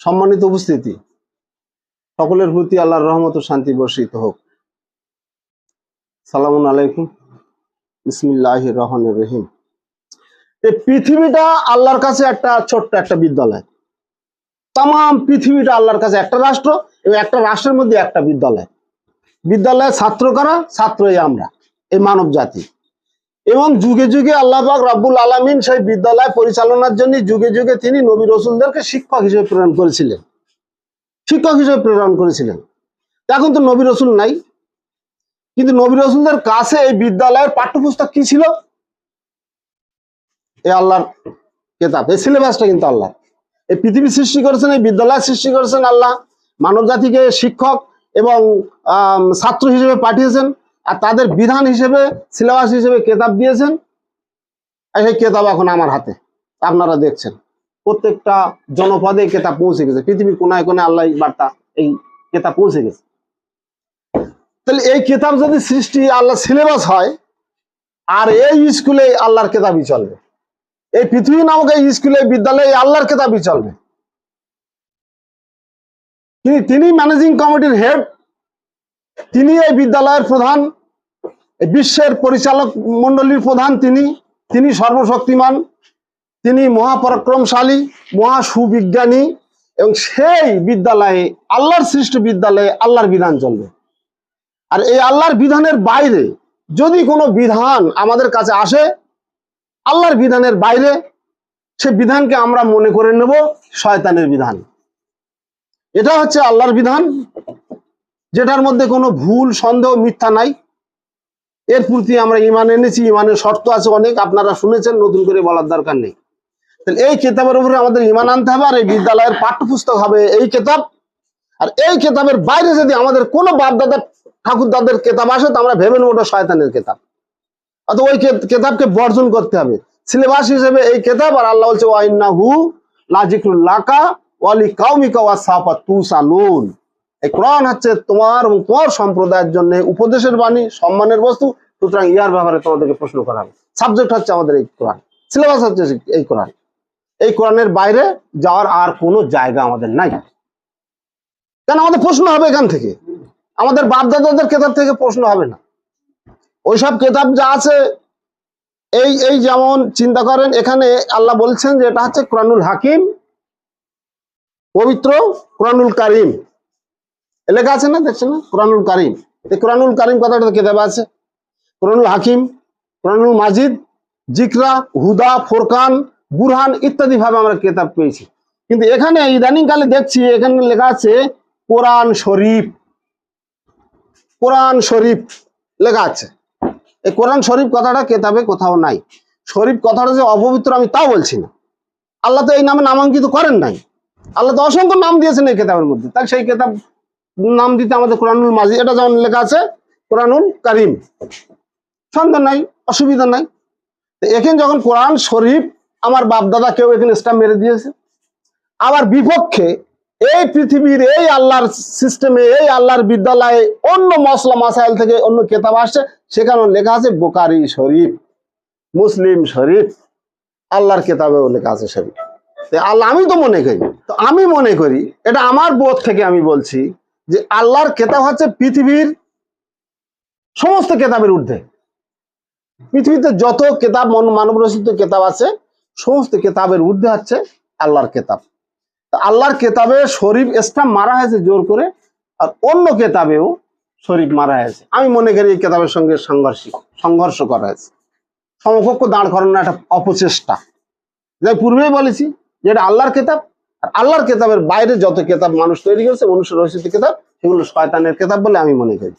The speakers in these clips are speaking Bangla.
সম্মানিত উপস্থিতি, সকলের প্রতি আল্লাহর রহমত ও শান্তি বর্ষিত হোক। সালামুন আলাইকুম, বিসমিল্লাহির রহমানির রহিম। এই পৃথিবীটা আল্লাহর কাছে একটা ছোট্ট একটা বিদ্যালয়। তাম পৃথিবীটা আল্লাহর কাছে একটা রাষ্ট্র, এবং একটা রাষ্ট্রের মধ্যে একটা বিদ্যালয়। বিদ্যালয়ের ছাত্র কারা? ছাত্রই আমরা, এই মানব জাতি। এবং যুগে যুগে আল্লাহ পাক রব্বুল আলামিন সেই বিদ্যালয় পরিচালনার জন্য যুগে যুগে তিনি নবী রাসূলদেরকে শিক্ষক হিসেবে প্রেরণ করেছিলেন। এখন তো নবী রাসূল নাই, কিন্তু নবী রাসূলদের কাছে এই বিদ্যালয়ের পাঠ্যপুস্তক কি ছিল? এই আল্লাহর কিতাব, এই সিলেবাসটা কিন্তু আল্লাহ। এই পৃথিবী সৃষ্টি করেছেন, এই বিদ্যালয় সৃষ্টি করেছেন আল্লাহ। মানব জাতিকে শিক্ষক এবং ছাত্র হিসেবে পাঠিয়েছেন, আর তাদের বিধান হিসেবে, সিলেবাস হিসেবে কেতাব দিয়েছেন। আর সেই কেতাব এখন আমার হাতে, আপনারা দেখছেন। প্রত্যেকটা জনপদে কেতাব পৌঁছে গেছে, পৃথিবীর কোনায় কোনায় আল্লাহ বার্তা, এই কেতাব পৌঁছে গেছে। তাহলে এই কেতাব যদি সৃষ্টি আল্লাহ সিলেবাস হয়, আর এই স্কুলে আল্লাহর কেতাবই চলবে, এই পৃথিবী নামক এই স্কুলে বিদ্যালয়ে আল্লাহর কেতাবই চলবে। তিনি ম্যানেজিং কমিটির হেড, তিনি এই বিদ্যালয়ের প্রধান, বিশ্বের পরিচালক মন্ডলীর প্রধান তিনি সর্বশক্তিমান, তিনি মহাপরাক্রমশালী, মহা সুবিজ্ঞানী। এবং সেই বিদ্যালয়ে, আল্লাহর সৃষ্ট বিদ্যালয়ে আল্লাহর বিধান চলবে। আর এই আল্লাহর বিধানের বাইরে যদি কোনো বিধান আমাদের কাছে আসে, আল্লাহর বিধানের বাইরে, সে বিধানকে আমরা মনে করে নেব শয়তানের বিধান। এটা হচ্ছে আল্লাহর বিধান, যেটার মধ্যে কোনো ভুল, সন্দেহ, মিথ্যা নাই। এর প্রতি আমরা ঈমান এনেছি, ঈমানের শর্ত আছে অনেক, আপনারা শুনেছেন, নতুন করে বলার দরকার নেই। তাহলে এই কেতাবের উপরে আমাদের ঈমান আনতে হবে, আর এই বিদ্যালয়ের পাঠ্যপুস্তক হবে এই কেতাব। আর এই কেতাবের বাইরে যদি আমাদের কোনো বাপদাদা ঠাকুরদাদের কেতাব আসে, তো আমরা ভেবে নেব ওটা শয়তানের কেতাব, অথবা ওই কেতাবকে বর্জন করতে হবে। সিলেবাস হিসেবে এই কেতাব, আর আল্লাহ বলছে ওয়াইন্নাহু লাযিকরুল লাকা ওয়া লিকাউমিকা ওয়াসাফা তুসালুন। এই কোরআন হচ্ছে তোমার এবং তোমার সম্প্রদায়ের জন্য উপদেশের বাণী, সম্মানের বস্তু। সুতরাং ইয়ার ব্যাপারে তোমাদেরকে প্রশ্ন করা হবে। সাবজেক্ট হচ্ছে আমাদের এই কোরআন, সিলেবাস হচ্ছে এই কোরআন। এই কোরআনের বাইরে যাওয়ার আর কোনো জায়গা আমাদের নাই। কেন আমাদের প্রশ্ন হবে এখান থেকে, আমাদের বাপদাদাদের কেতাব থেকে প্রশ্ন হবে না। ওইসব কেতাব যা আছে, এই যেমন চিন্তা করেন, এখানে আল্লাহ বলছেন যে এটা হচ্ছে কোরআনুল হাকিম, পবিত্র কোরআনুল কারিম। লেখা আছে না, দেখছেন না, কোরআনুল কারিম। এই কোরআনুল কারিম কথাটা কেতাবে আছে। কোরআনুল হাকিম, কোরআনুল মাজিদ, জিকরা, হুদা, ফোরকান, বুরহান ইত্যাদি ভাবে আমরা কেতাব পেয়েছি। কিন্তু এখানে ইদানিং কালে দেখছি এখানে লেখা আছে কোরআন শরীফ। কোরআন শরীফ লেখা আছে। এই কোরআন শরীফ কথাটা কেতাবে কোথাও নাই। শরীফ কথাটা যে অপবিত্র আমি তাও বলছি না, আল্লাহ তো এই নামে নামাঙ্কিত করেন নাই। আল্লাহ তো অসংখ্য নাম দিয়েছেন এই কেতাবের মধ্যে, তাই সেই কেতাব নাম দিতে আমাদের কোরআনুল মাজিদ, এটা যেমন লেখা আছে কোরআনুল কারিম, সন্দেহ নাই, অসুবিধা নাই। এখানে যখন কোরআন শরীফ, আমার বাপদাদা কেউ এখানে স্ট্যাম্প মেরে দিয়েছে। আবার বিপক্ষে এই পৃথিবীর এই আল্লাহর সিস্টেমে, এই আল্লাহর বিদ্যালয়ে অন্য মসলা মাসাইল থেকে অন্য কেতাব আসছে, সেখানেও লেখা আছে বুখারী শরীফ, মুসলিম শরীফ, আল্লাহর কেতাবেও লেখা আছে শরীফ। আল্লাহ, আমি মনে করি এটা আমার বোধ থেকে আমি বলছি যে আল্লাহর কেতাব হচ্ছে পৃথিবীর সমস্ত কেতাবের ঊর্ধ্বে। পৃথিবীতে যত কেতাব, মানব রচিত কেতাব আছে, সমস্ত কেতাবের ঊর্ধ্বে হচ্ছে আল্লাহর কেতাব। আল্লাহর কেতাবে শরীফ স্ট্যাম্প মারা হয়েছে জোর করে, আর অন্য কেতাবেও শরীফ মারা হয়েছে। আমি মনে করি এই কেতাবের সঙ্গে সংঘর্ষ করা হয়েছে, সমকক্ষ দাঁড় করানোর একটা অপচেষ্টা। যাই পূর্বেই বলেছি যে এটা আল্লাহর কেতাব, আর আল্লাহর কেতাবের বাইরে যত কেতাব মানুষ তৈরি করেছে, মনুষ্য রচিত কেতাব, সেগুলো শয়তানের কেতাব বলে আমি মনে করি।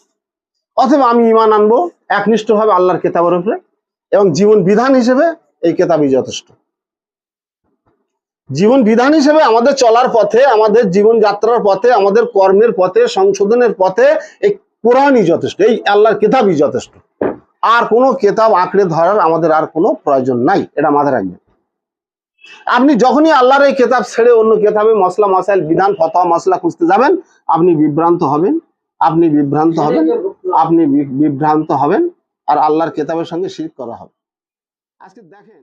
অথবা আমি ঈমান আনবো একনিষ্ঠভাবে আল্লাহর কেতাবের উপরে, এবং জীবন বিধান হিসেবে এই কেতাবই যথেষ্ট। জীবন বিধান হিসেবে আমাদের চলার পথে, আমাদের জীবন যাত্রার পথে, আমাদের কর্মের পথে, সংশোধনের পথে এই কোরআনই যথেষ্ট, এই আল্লাহর কেতাবই যথেষ্ট। আর কোনো কেতাব আঁকড়ে ধরার আমাদের আর কোনো প্রয়োজন নাই, এটা মাথায় রাখবেন। আপনি যখনই আল্লাহর এই কেতাব ছেড়ে অন্য কেতাবে মসলা মাসাইল, বিধান, ফতোয়া, মসলা খুঁজতে যাবেন, আপনি বিভ্রান্ত হবেন, আর আল্লাহর কেতাবের সঙ্গে শিরক করা হবে। আজকে দেখেন